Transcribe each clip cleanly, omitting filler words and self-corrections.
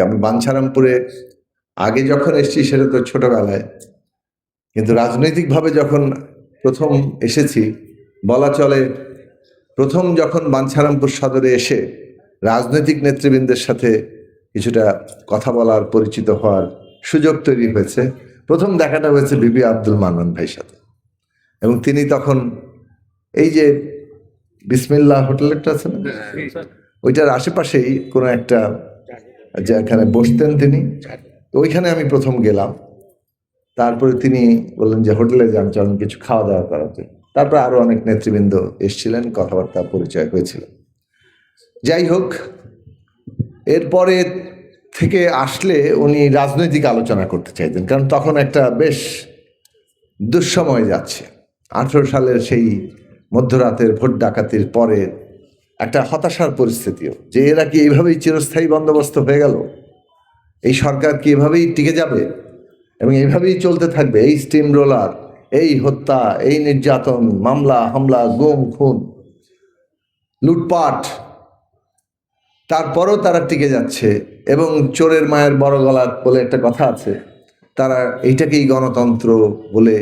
আমি বাঞ্ছারামপুরে আগে যখন এসেছি সেটা তো ছোটবেলায়, কিন্তু রাজনৈতিকভাবে যখন প্রথম এসেছি বলা চলে, প্রথম যখন বাঞ্ছারামপুর সদরে এসে রাজনৈতিক নেতৃবৃন্দের সাথে কিছুটা কথা বলার, পরিচিত হওয়ার সুযোগ তৈরি হয়েছে, প্রথম দেখাটা হয়েছে বিবি আব্দুল মান্নান ভাইয়ের সাথে। এবং তিনি তখন এই যে বিসমিল্লাহ হোটেলটা আছে না, ওইটার আশেপাশেই কোনো একটা যেখানে বসতেন তিনি, ওইখানে আমি প্রথম গেলাম। তারপরে তিনি বললেন যে হোটেলে যান, চলেন কিছু খাওয়া দাওয়া করাতে। তারপরে আরো অনেক নেতৃবৃন্দ এসেছিলেন, কথাবার্তা পরিচয় হয়েছিল। যাই হোক, এরপরে থেকে আসলে উনি রাজনৈতিক আলোচনা করতে চাইতেন, কারণ তখন একটা বেশ দুঃসময় যাচ্ছে। 18 সালের সেই মধ্যরাতের ভোট ডাকাতির পরে একটা হতাশার পরিস্থিতিও, যে এরা কি এইভাবেই চিরস্থায়ী বন্দোবস্ত হয়ে গেল, এই সরকার কি এভাবেই টিকে যাবে এবং এইভাবেই চলতে থাকবে, এই স্টিম রোলার, এই হত্যা, এই নির্যাতন, মামলা হামলা, গুম খুন, লুটপাট, তারপরও তারা টিকে যাচ্ছে। এবং চোরের মায়ের বড় গলা বলে একটা কথা আছে, তারা এইটাকেই গণতন্ত্র বলে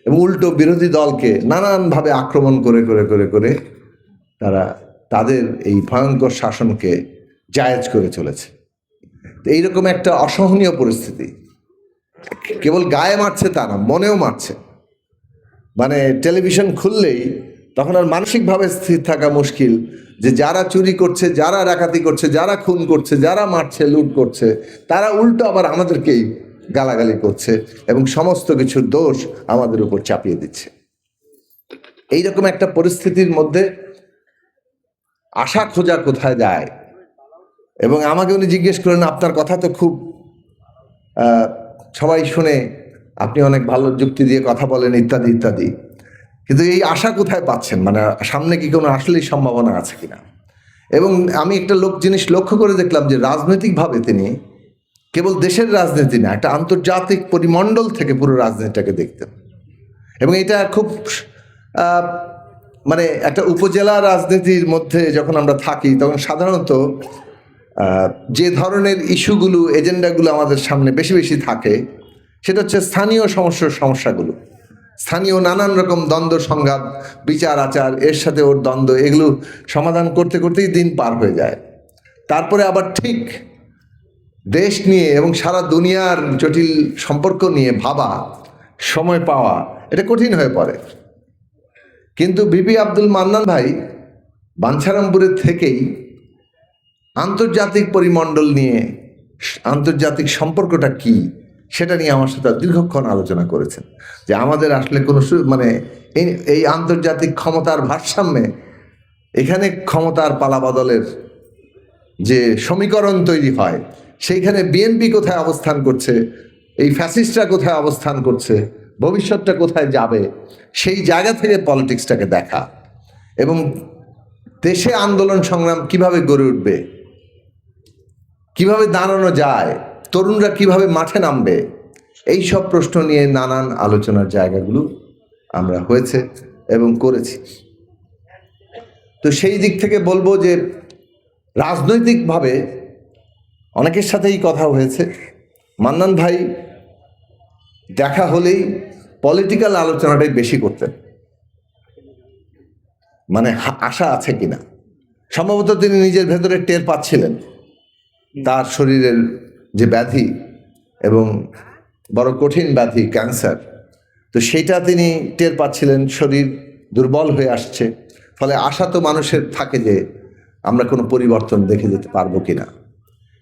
এবং উল্টো বিরোধী দলকে নানানভাবে আক্রমণ করে করে করে করে তারা তাদের এই ভয়ঙ্কর শাসনকে জায়েজ করে চলেছে। তো এইরকম একটা অসহনীয় পরিস্থিতি, কেবল গায়ে মারছে তা না, মনেও মারছে। মানে টেলিভিশন খুললেই তখন আর মানসিকভাবে স্থির থাকা মুশকিল, যে যারা চুরি করছে, যারা ডাকাতি করছে, যারা খুন করছে, যারা মারছে, লুট করছে, তারা উল্টো আবার আমাদেরকেই গালাগালি করছে এবং সমস্ত কিছুর দোষ আমাদের উপর চাপিয়ে দিচ্ছে। এইরকম একটা পরিস্থিতির মধ্যে আশা খোঁজা কোথায় যায়। এবং আমাকে উনি জিজ্ঞেস করলেন, আপনার কথা তো খুব সবাই শুনে, আপনি অনেক ভালো যুক্তি দিয়ে কথা বলেন ইত্যাদি ইত্যাদি, কিন্তু এই আশা কোথায় পাচ্ছেন, মানে সামনে কি কোনো আসলেই সম্ভাবনা আছে কিনা। এবং আমি একটা জিনিস লক্ষ্য করে দেখলাম যে রাজনৈতিকভাবে তিনি কেবল দেশের রাজনীতি না, একটা আন্তর্জাতিক পরিমণ্ডল থেকে পুরো রাজনীতিটাকে দেখতেন। এবং এটা খুব মানে একটা উপজেলা রাজনীতির মধ্যে যখন আমরা থাকি, তখন সাধারণত যে ধরনের ইস্যুগুলো, এজেন্ডাগুলো আমাদের সামনে বেশি বেশি থাকে, সেটা হচ্ছে স্থানীয় সমস্যাগুলো, স্থানীয় নানান রকম দ্বন্দ্ব সংঘাত, বিচার আচার, এর সাথে ওর দ্বন্দ্ব, এগুলো সমাধান করতে করতেই দিন পার হয়ে যায়। তারপরে আবার ঠিক দেশ নিয়ে এবং সারা দুনিয়ার জটিল সম্পর্ক নিয়ে ভাবা, সময় পাওয়া, এটা কঠিন হয়ে পড়ে। কিন্তু বিপি আব্দুল মান্নান ভাই বাঞ্ছারামপুরের থেকেই আন্তর্জাতিক পরিমণ্ডল নিয়ে, আন্তর্জাতিক সম্পর্কটা কি সেটা নিয়ে আমার সাথে দীর্ঘক্ষণ আলোচনা করেছেন, যে আমাদের আসলে কোনো মানে এই আন্তর্জাতিক ক্ষমতার ভারসাম্যে এখানে ক্ষমতার পালাবদলের যে সমীকরণ তৈরি হয়, সেইখানে বিএনপি কোথায় অবস্থান করছে, এই ফ্যাসিস্টরা কোথায় অবস্থান করছে, ভবিষ্যৎটা কোথায় যাবে, সেই জায়গা থেকে পলিটিক্সটাকে দেখা এবং দেশে আন্দোলন সংগ্রাম কিভাবে গড়ে উঠবে, কিভাবে দাঁড়ানো যায়, তরুণরা কিভাবে মাঠে নামবে, এই সব প্রশ্ন নিয়ে নানান আলোচনার জায়গাগুলো আমরা হয়েছে এবং করেছি। তো সেই দিক থেকে বলবো যে রাজনৈতিকভাবে অনেকের সাথেই কথা হয়েছে। মান্নান ভাই দেখা হলেই পলিটিক্যাল আলোচনাটাই বেশি করতেন, মানে আশা আছে কিনা। সম্ভবত তিনি নিজের ভেতরে টের পাচ্ছিলেন তার শরীরের যে ব্যাধি এবং বড় কঠিন ব্যাধি, ক্যান্সার, তো সেইটা তিনি টের পাচ্ছিলেন, শরীর দুর্বল হয়ে আসছে। ফলে আশা তো মানুষের থাকে যে আমরা কোনো পরিবর্তন দেখে যেতে পারবো কিনা।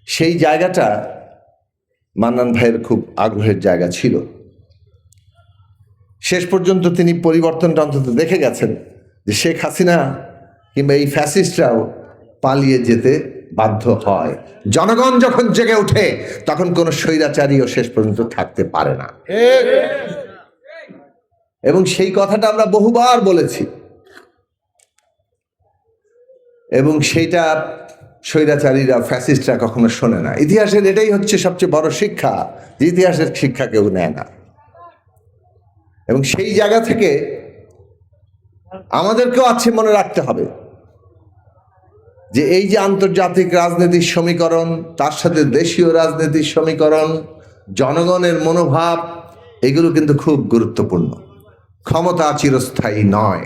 সেই জায়গাটা মান্নান ভাইয়ের খুব আগ্রহের জায়গা ছিল। শেষ পর্যন্ত তিনি পরিবর্তনটা অন্তত দেখে গেছেন, যে শেখ হাসিনা কিংবা এই ফ্যাসিস্টরাও পালিয়ে যেতে বাধ্য হয়। জনগণ যখন জেগে ওঠে তখন কোনো স্বৈরাচারীও শেষ পর্যন্ত থাকতে পারে না। এবং সেই কথাটা আমরা বহুবার বলেছি, এবং সেইটা স্বৈরাচারীরা, ফ্যাসিস্টরা কখনো শোনে না। ইতিহাসের এটাই হচ্ছে সবচেয়ে বড় শিক্ষা, যে ইতিহাসের শিক্ষা কেউ নেয় না। এবং সেই জায়গা থেকে আমাদেরকেও আছে মনে রাখতে হবে যে এই যে আন্তর্জাতিক রাজনীতির সমীকরণ, তার সাথে দেশীয় রাজনীতির সমীকরণ, জনগণের মনোভাব, এগুলো কিন্তু খুব গুরুত্বপূর্ণ। ক্ষমতা চিরস্থায়ী নয়।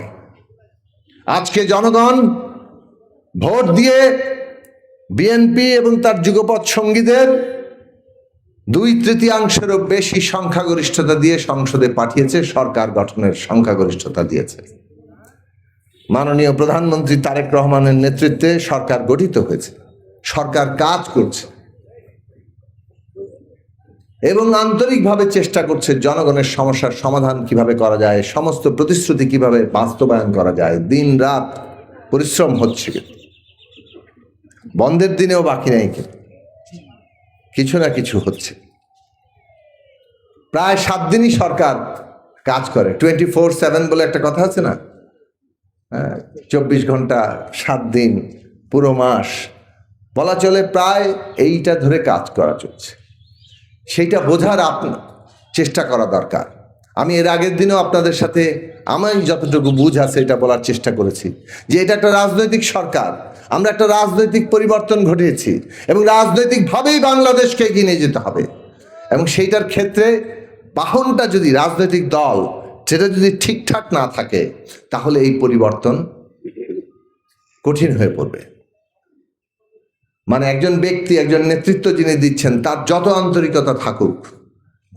আজকে জনগণ ভোট দিয়ে বিএনপি এবং তার যুগপৎ সঙ্গীদের 2/3 বেশি সংখ্যাগরিষ্ঠতা দিয়ে সংসদে পাঠিয়েছে, সরকার গঠনের সংখ্যাগরিষ্ঠতা দিয়েছে। মাননীয় প্রধানমন্ত্রী তারেক রহমানের নেতৃত্বে সরকার গঠিত হয়েছে, সরকার কাজ করছে এবং আন্তরিকভাবে চেষ্টা করছে জনগণের সমস্যার সমাধান কিভাবে করা যায়, সমস্ত প্রতিশ্রুতি কিভাবে বাস্তবায়ন করা যায়। দিন রাত পরিশ্রম হচ্ছে, বন্ধের দিনেও বাকি নাই, কিছু না কিছু হচ্ছে। প্রায় 7 দিনই সরকার কাজ করে। 24/7 বলে একটা কথা আছে না, 24 ঘন্টা 7 দিন পুরো মাস বলা চলে, প্রায় এইটা ধরে কাজ করা চলছে। সেইটা বোঝার চেষ্টা করা দরকার। আমি এর আগের দিনেও আপনাদের সাথে আমি যতটুকু বুঝ আছে এটা বলার চেষ্টা করেছি যে এটা একটা রাজনৈতিক সরকার, আমরা একটা রাজনৈতিক পরিবর্তন ঘটিয়েছি এবং রাজনৈতিকভাবেই বাংলাদেশকে এগিয়ে নিয়ে যেতে হবে। এবং সেইটার ক্ষেত্রে বাহনটা যদি রাজনৈতিক দল সেটা যদি ঠিকঠাক না থাকে তাহলে এই পরিবর্তন কঠিন হয়ে পড়বে। মানে একজন ব্যক্তি, একজন নেতৃত্ব যিনি দিচ্ছেন, তার যত আন্তরিকতা থাকুক,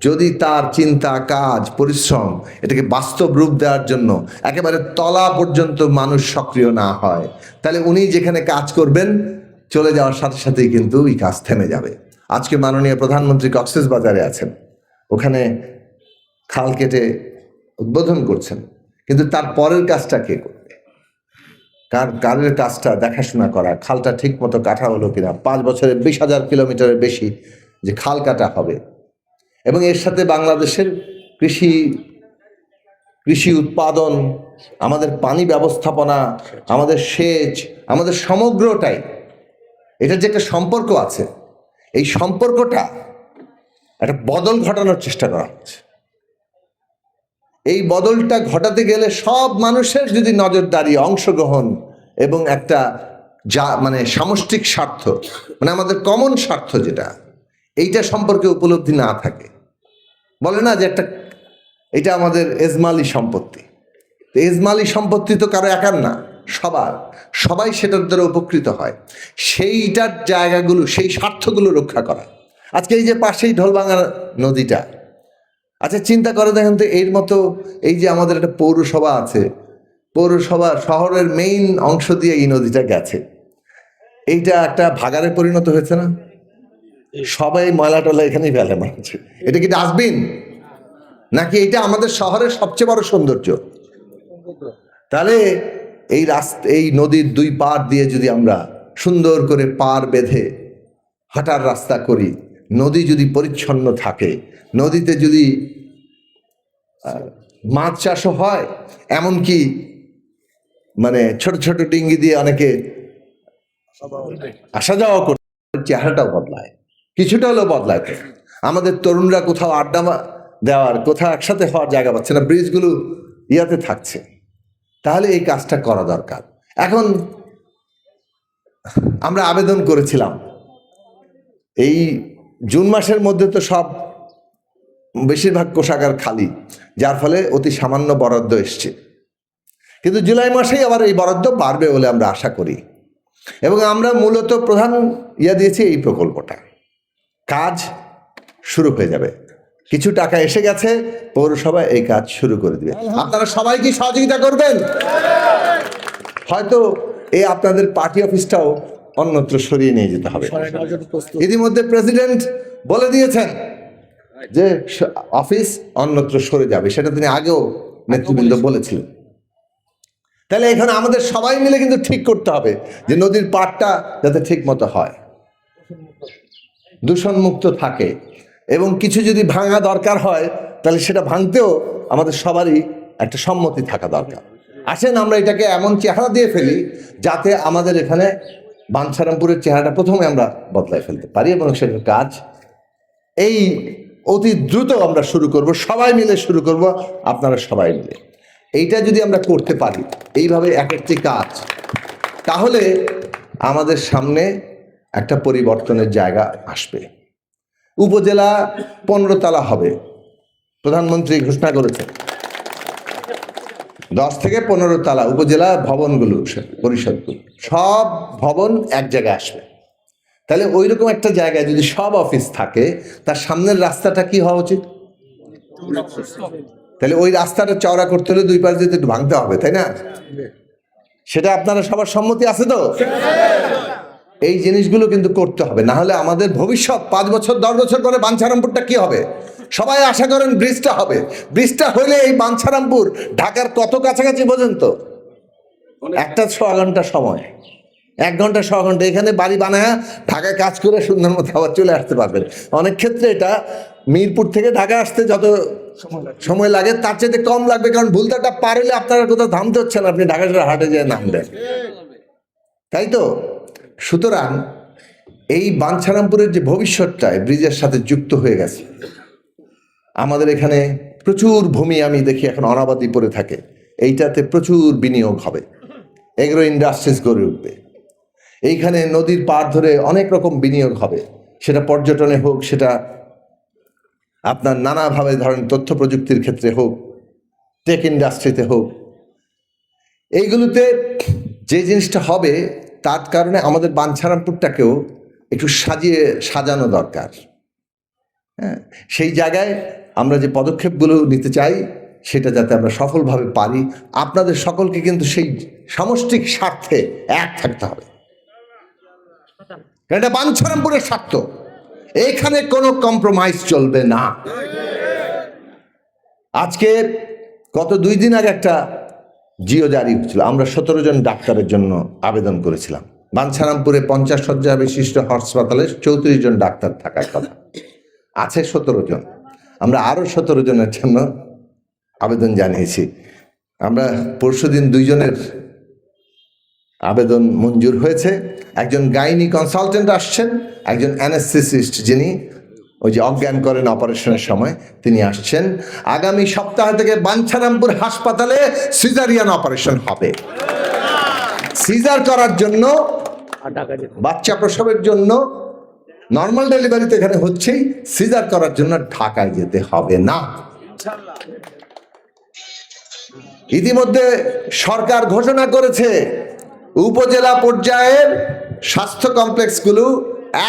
যদি তার চিন্তা, কাজ, পরিশ্রম এটাকে বাস্তব রূপ দেওয়ার জন্য একেবারে তলা পর্যন্ত মানুষ সক্রিয় না হয়, তাহলে উনি যেখানে কাজ করবেন চলে যাওয়ার সাথে সাথেই কিন্তু এই কাজ থেমে যাবে। আজকে মাননীয় প্রধানমন্ত্রী কক্সবাজারে আছেন, ওখানে খাল কেটে উদ্বোধন করছেন, কিন্তু তার পরের কাজটা কে করবে? কারের কাজটা দেখাশোনা করা, খালটা ঠিক মতো কাটা হলো কিনা, 5 বছরে 20,000 কিলোমিটারের বেশি যে খাল কাটা হবে, এবং এর সাথে বাংলাদেশের কৃষি উৎপাদন, আমাদের পানি ব্যবস্থাপনা, আমাদের সেচ, আমাদের সমগ্রটাই, এটার যে একটা সম্পর্ক আছে, এই সম্পর্কটা একটা বদল ঘটানোর চেষ্টা করা হচ্ছে। এই বদলটা ঘটাতে গেলে সব মানুষের যদি নজরদারি, অংশগ্রহণ এবং একটা মানে সামষ্টিক স্বার্থ, মানে আমাদের কমন স্বার্থ যেটা, এইটা সম্পর্কে উপলব্ধি না থাকে, বলে না যে এটা আমাদের এজমালি সম্পত্তি। এজমালি সম্পত্তি তো কারো একার না, সবাই সেটার দ্বারা উপকৃত হয়। সেইটার জায়গাগুলো, সেই স্বার্থগুলো রক্ষা করা। আজকে এই যে পাশেই ঢোলভাঙা নদীটা, আচ্ছা চিন্তা করে দেখেন তো, এর মতো এই যে আমাদের একটা পৌরসভা আছে, পৌরসভা শহরের মেইন অংশ দিয়ে এই নদীটা গেছে, এইটা একটা ভাগাড়ে পরিণত হয়েছে না? সবাই ময়লা টলা এখানেই ফেলে মানুষ। এটা কি ডাস্টবিন নাকি এটা আমাদের শহরের সবচেয়ে বড় সৌন্দর্য? তাহলে এই নদীর 2 পার দিয়ে যদি আমরা সুন্দর করে পার বেঁধে হাঁটার রাস্তা করি, নদী যদি পরিচ্ছন্ন থাকে, নদীতে যদি মাছ চাষও হয়, এমনকি মানে ছোট ছোট ডিঙ্গি দিয়ে অনেকে আসা যাওয়া করতে, চেহারাটাও বদলায়, কিছুটা হলেও বদলায়। আমাদের তরুণরা কোথাও আড্ডা দেওয়ার, কোথাও একসাথে হওয়ার জায়গা পাচ্ছে না, ব্রিজগুলো ইয়াতে থাকছে। তাহলে এই কাজটা করা দরকার। এখন আমরা আবেদন করেছিলাম, এই জুন মাসের মধ্যে তো সব বেশিরভাগ কোষাগার খালি, যার ফলে অতি সামান্য বরাদ্দ এসছে, কিন্তু জুলাই মাসেই আবার এই বরাদ্দ বাড়বে বলে আমরা আশা করি। এবং আমরা মূলত প্রধান দিয়েছি এই প্রকল্পটা, কাজ শুরু হয়ে যাবে, কিছু টাকা এসে গেছে, পৌরসভা এই কাজ শুরু করে দিবে। আপনারা সবাই কি সহযোগিতা করবেন? হয়তো আপনাদের পার্টি অফিসটাও অন্যত্র সরিয়ে নিয়ে যেতে হবে। ইতিমধ্যে প্রেসিডেন্ট বলে দিয়েছেন যে অফিস অন্যত্র সরে যাবে, সেটা তিনি আগেও নেতৃবৃন্দ বলেছিলেন। তাহলে এখানে আমাদের সবাই মিলে কিন্তু ঠিক করতে হবে যে নদীর পাড়টা যাতে ঠিক মতো হয়, দূষণমুক্ত থাকে, এবং কিছু যদি ভাঙা দরকার হয় তাহলে সেটা ভাঙতেও আমাদের সবারই একটা সম্মতি থাকা দরকার। আসেন আমরা এটাকে এমন চেহারা দিয়ে ফেলি যাতে আমাদের এখানে বাঞ্ছারামপুরের চেহারাটা প্রথমে আমরা বদলায় ফেলতে পারি, এবং সেটার কাজ এই অতি দ্রুত আমরা শুরু করব, সবাই মিলে শুরু করব, আপনারা সবাই মিলে। এইটা যদি আমরা করতে পারি এইভাবে এক একটি কাজ, তাহলে আমাদের সামনে একটা পরিবর্তনের জায়গা আসবে। উপজেলা 15 তলা হবে, প্রধানমন্ত্রী ঘোষণা করেছে। 10 থেকে 15 তলা উপজেলা ভবনগুলো, পরিষদগুলো, সব ভবন এক জায়গায় আসবে। তাহলে ওই রকম একটা জায়গায় যদি সব অফিস থাকে, তার সামনের রাস্তাটা কি হওয়া উচিত? তাহলে ওই রাস্তাটা চওড়া করতে হলে দুই পাশে একটু ভাঙতে হবে, তাই না? সেটা আপনারা সবার সম্মতি আছে তো? এই জিনিসগুলো কিন্তু করতে হবে, না হলে আমাদের ভবিষ্যৎ 5 বছর 10 বছর পরে বাঞ্ছারামপুরটা কি হবে? সবাই আশা করেন ব্রিজটা হবে। ব্রিজটা হইলে এই বাঞ্ছারামপুর ঢাকার কত কাছাকাছি পর্যন্ত? 1.6 ঘন্টা সময়, 1 ঘন্টা 6 ঘন্টা এখানে বাড়ি বানায় ঢাকায় কাজ করে সুন্দর মতো আবার চলে আসতে পারবেন। অনেক ক্ষেত্রে এটা মিরপুর থেকে ঢাকা আসতে যত সময় লাগে তার চেয়ে কম লাগবে, কারণ ভুলতাটা পার হলে আপনারা কোথাও থামতে হচ্ছে না, আপনি ঢাকা হাটে যেয়ে নামবেন, তাই তো? সুতরাং এই বাঞ্ছারামপুরের যে ভবিষ্যৎটা ব্রিজের সাথে যুক্ত হয়ে গেছে। আমাদের এখানে প্রচুর ভূমি আমি দেখি এখন অনাবাদি পড়ে থাকে, এইটাতে প্রচুর বিনিয়োগ হবে, এগ্রো ইন্ডাস্ট্রিজ গড়ে উঠবে। এইখানে নদীর পাড় ধরে অনেক রকম বিনিয়োগ হবে, সেটা পর্যটনে হোক, সেটা আপনার নানাভাবে ধরেন তথ্য প্রযুক্তির ক্ষেত্রে হোক, টেক ইন্ডাস্ট্রিতে হোক। এইগুলোতে যে জিনিসটা হবে তার কারণে আমাদের বাঞ্ছারামপুরটাকেও একটু সাজানো দরকার। হ্যাঁ, সেই জায়গায় আমরা যে পদক্ষেপগুলো নিতে চাই সেটা যাতে আমরা সফলভাবে পারি, আপনাদের সকলকে কিন্তু সেই সামষ্টিক স্বার্থে এক থাকতে হবে। এটা বাঞ্ছারামপুরের স্বার্থ, এইখানে কোনো কম্প্রোমাইজ চলবে না। আজকে গত 2 দিন আগে একটা জিও জারি হয়েছিল, আমরা 17 জন ডাক্তারের জন্য আবেদন করেছিলাম। বাঞ্ছারামপুরে 50 শয্যা বিশিষ্ট হাসপাতালে 34 জন ডাক্তার থাকার কথা, আছে 17 জন। আমরা আরো 17 জনের জন্য আবেদন জানিয়েছি। আমরা পরশুদিন 2 জনের আবেদন মঞ্জুর হয়েছে। একজন গাইনি কনসালটেন্ট আসছেন, একজন অ্যানেস্থেসিস্ট যিনি ওই যে অজ্ঞান করেন অপারেশনের সময়, তিনি আসছেন। আগামী সপ্তাহ থেকে বাঞ্ছারামপুর হাসপাতালে সিজারিয়ান অপারেশন হবে। সিজার করার জন্য, বাচ্চা প্রসবের জন্য, নর্মাল ডেলিভারি তো এখানে হচ্ছেই, সিজার করার জন্য ঢাকায় যেতে হবে না। ইতিমধ্যে সরকার ঘোষণা করেছে উপজেলা পর্যায়ের স্বাস্থ্য কমপ্লেক্সগুলো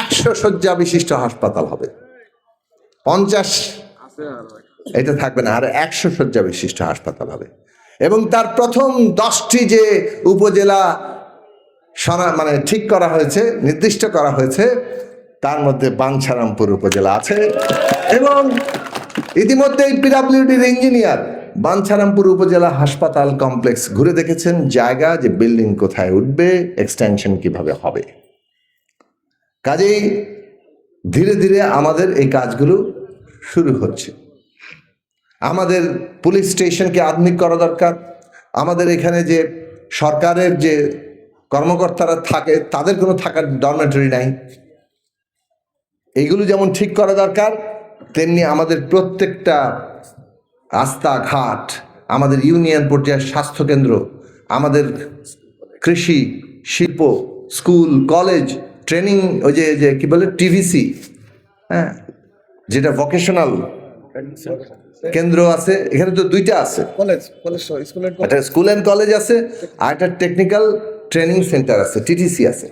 100 শয্যা বিশিষ্ট হাসপাতাল হবে। 50 এটা থাকবে না, আর 100 শয্যা বিশিষ্ট হাসপাতাল হবে। এবং তার প্রথম 10টি যে উপজেলা মানে ঠিক করা হয়েছে, নির্দিষ্ট করা হয়েছে, তার মধ্যে বাঞ্ছারামপুর উপজেলা আছে। এবং ইতিমধ্যে পিডব্লিউডির ইঞ্জিনিয়ার বাঞ্ছারামপুর উপজেলা হাসপাতাল কমপ্লেক্স ঘুরে দেখেছেন, জায়গা যে বিল্ডিং কোথায় উঠবে, এক্সটেনশন কিভাবে হবে। কাজেই ধীরে ধীরে আমাদের এই কাজগুলো শুরু হচ্ছে। আমাদের পুলিশ স্টেশনকে আধুনিক করা দরকার। আমাদের এখানে যে সরকারের যে কর্মকর্তারা থাকে তাদের কোনো থাকার ডরমেটরি নাই, এইগুলো যেমন ঠিক করা দরকার, তেমনি আমাদের প্রত্যেকটা রাস্তাঘাট, আমাদের ইউনিয়ন পর্যায়ের স্বাস্থ্যকেন্দ্র, আমাদের কৃষি, শিল্প, স্কুল, কলেজ, ট্রেনিং, ওই যে কি বলে টিভিসি, হ্যাঁ, যেটা ভোকেশনাল কেন্দ্র আছে, এখানে তো 2টা আছে, একটা স্কুল অ্যান্ড কলেজ আছে, আর একটা টেকনিক্যাল ট্রেনিং সেন্টার আছে, টিটিসি আছে।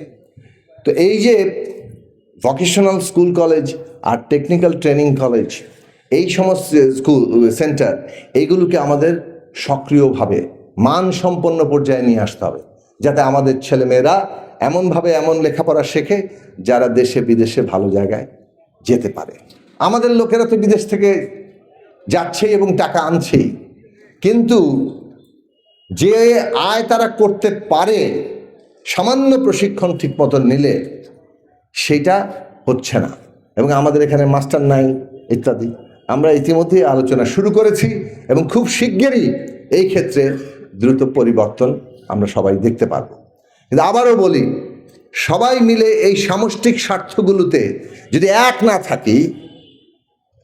তো এই যে ভোকেশনাল স্কুল কলেজ আর টেকনিক্যাল ট্রেনিং কলেজ, এই সমস্ত স্কুল সেন্টার, এইগুলোকে আমাদের সক্রিয়ভাবে মানসম্পন্ন পর্যায়ে নিয়ে আসতে হবে, যাতে আমাদের ছেলেমেয়েরা এমনভাবে এমন লেখাপড়া শেখে যারা দেশে বিদেশে ভালো জায়গায় যেতে পারে। আমাদের লোকেরা তো বিদেশ থেকে যাচ্ছেই এবং টাকা আনছেই, কিন্তু যে আয় তারা করতে পারে সামান্য প্রশিক্ষণ ঠিক মতো নিলে সেটা হচ্ছে না। এবং আমাদের এখানে মাস্টার নাই ইত্যাদি। আমরা ইতিমধ্যেই আলোচনা শুরু করেছি এবং খুব শিগগিরই এই ক্ষেত্রে দ্রুত পরিবর্তন আমরা সবাই দেখতে পারব। কিন্তু আবারও বলি, সবাই মিলে এই সামষ্টিক স্বার্থগুলোতে যদি এক না থাকি,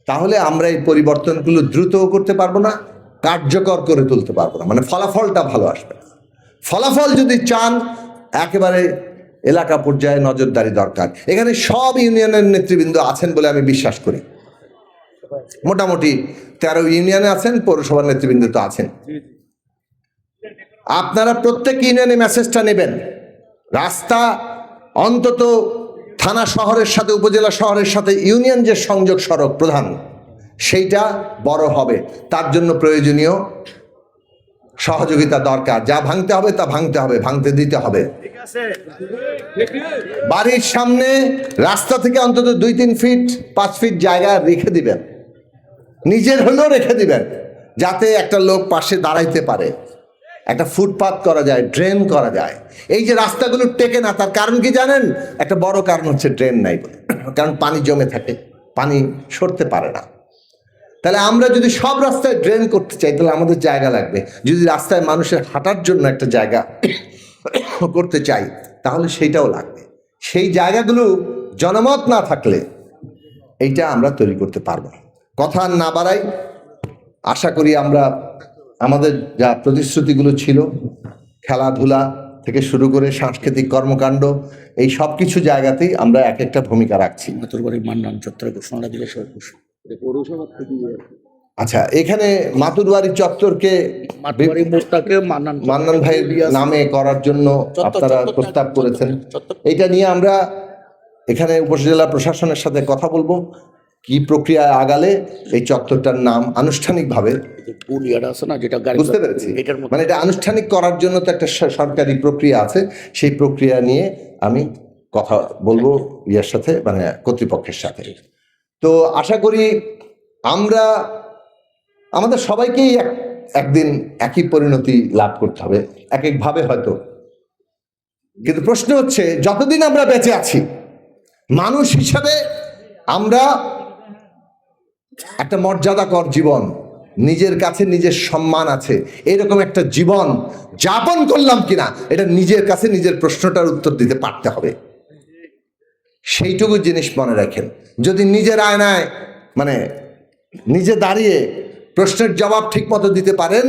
তাহলে আমরা এই পরিবর্তনগুলো দ্রুতও করতে পারবো না, কার্যকর করে তুলতে পারবো না, মানে ফলাফলটা ভালো আসবে না। ফলাফল যদি চান একেবারে এলাকা পর্যায়ে নজরদারি দরকার। এখানে সব ইউনিয়নের নেতৃবৃন্দ আছেন বলে আমি বিশ্বাস করি। মোটামুটি 13 ইউনিয়নে আছেন, পৌরসভার নেতৃবৃন্দ তো আছেন। আপনারা প্রত্যেক ইউনিয়নে মেসেজটা নেবেন, রাস্তা অন্তত থানা শহরের সাথে, উপজেলা শহরের সাথে ইউনিয়ন যে সংযোগ সড়ক প্রধান, সেইটা বড় হবে। তার জন্য প্রয়োজনীয় সহযোগিতা দরকার। যা ভাঙতে হবে তা ভাঙতে হবে, ভাঙতে দিতে হবে। বাড়ির সামনে রাস্তা থেকে অন্তত 2-3 ফিট 5 ফিট জায়গা রেখে দিবেন, নিজের হলেও রেখে দিবেন, যাতে একটা লোক পাশে দাঁড়াইতে পারে, একটা ফুটপাথ করা যায়, ড্রেন করা যায়। এই যে রাস্তাগুলো টেকে না, তার কারণ কি জানেন? একটা বড় কারণ হচ্ছে ড্রেন নাই বলে, কারণ পানি জমে থাকে, পানি সরতে পারে না। তাহলে আমরা যদি সব রাস্তায় ড্রেন করতে চাই, তাহলে আমাদের জায়গা লাগবে। যদি রাস্তায় মানুষের হাঁটার জন্য একটা জায়গা করতে চাই, তাহলে সেইটাও লাগবে। সেই জায়গাগুলো জনমত না থাকলে এইটা আমরা তৈরি করতে পারবো না। কথা না বাড়াই, আশা করি আমরা আমাদের যা প্রতিশ্রুতিগুলো ছিল, খেলাধুলা থেকে শুরু করে সাংস্কৃতিক কর্মকাণ্ড, এই সব কিছু জায়গাতেই আমরা এক একটা ভূমিকা রাখছি। মান্নান চত্বরে ঘোষণা দিলে আচ্ছা, এখানে মাতুরবাড়ি চত্বরকে মান্নান ভাইয়ের নামে করার জন্য আপনারা প্রস্তাব করেছেন। এটা নিয়ে আমরা এখানে উপজেলা প্রশাসনের সাথে কথা বলবো, কি প্রক্রিয়া আগালে এই চত্বরটার নাম আনুষ্ঠানিকভাবে, বুঝতে পেরেছি, মানে এটা আনুষ্ঠানিক করার জন্য তো একটা সরকারি প্রক্রিয়া আছে, সেই প্রক্রিয়া নিয়ে আমি কথা বলবো ইয়ার সাথে, মানে কর্তৃপক্ষের সাথে। তো আশা করি আমরা আমাদের সবাইকেই একদিন একই পরিণতি লাভ করতে হবে, এক একভাবে হয়তো। কিন্তু প্রশ্ন হচ্ছে, যতদিন আমরা বেঁচে আছি মানুষ হিসাবে, আমরা একটা মর্যাদাকর জীবন, নিজের কাছে নিজের সম্মান আছে, এরকম একটা জীবন যাপন করলাম কিনা, এটা নিজের কাছে নিজের প্রশ্নটার উত্তর দিতে পারতে হবে। সেইটুকু জিনিস মনে রাখেন। যদি নিজের আয়নায়, মানে নিজে দাঁড়িয়ে প্রশ্নের জবাব ঠিক মতো দিতে পারেন,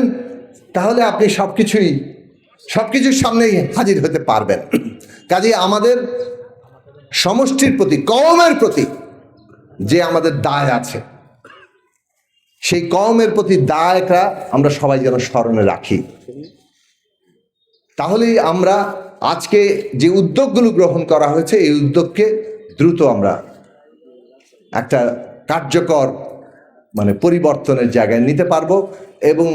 তাহলে আপনি সবকিছুর সামনেই হাজির হতে পারবেন। কাজে আমাদের সমষ্টির প্রতি, কওমের প্রতি যে আমাদের দায় আছে, সেই কওমের প্রতি দায়টা আমরা সবাই যেন স্মরণে রাখি। তাহলেই আমরা আজকে যে উদ্যোগগুলো গ্রহণ করা হয়েছে, এই উদ্যোগকে দ্রুত আমরা একটা কার্যকর, মানে পরিবর্তনের জায়গায় নিতে পারবো এবং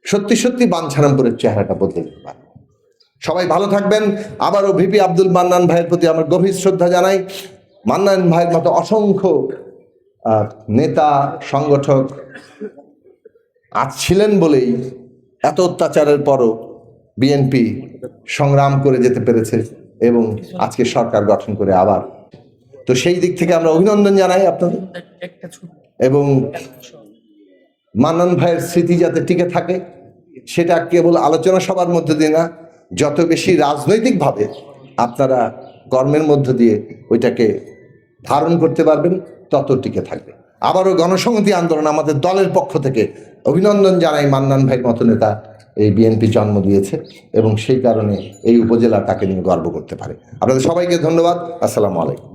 সত্যি সত্যি বাঞ্ছারামপুরের চেহারাটা বদলে দিতে পারবো। সবাই ভালো থাকবেন। আবারও ভিপি আব্দুল মান্নান ভাইয়ের প্রতি আমার গভীর শ্রদ্ধা জানাই। মান্নান ভাইয়ের মতো অসংখ্য নেতা সংগঠক আজ ছিলেন বলেই এত অত্যাচারের পরও বিএনপি সংগ্রাম করে যেতে পেরেছে এবং আজকে সরকার গঠন করে আবার। তো সেই দিক থেকে আমরা অভিনন্দন জানাই আপনাদের, এবং মান্নান ভাইয়ের স্মৃতি যাতে টিকে থাকে, সেটা কেবল আলোচনা সভার মধ্য দিয়ে না, যত বেশি রাজনৈতিকভাবে আপনারা কর্মের মধ্য দিয়ে ওইটাকে ধারণ করতে পারবেন, তত টিকে থাকবে। আবারও গণসংহতি আন্দোলন আমাদের দলের পক্ষ থেকে অভিনন্দন জানাই। মান্নান ভাইয়ের মতো নেতা এই বিএনপি জন্ম দিয়েছে এবং সেই কারণে এই উপজেলা তাকে নিয়ে গর্ব করতে পারে। আপনাদের সবাইকে ধন্যবাদ। আসসালামু আলাইকুম।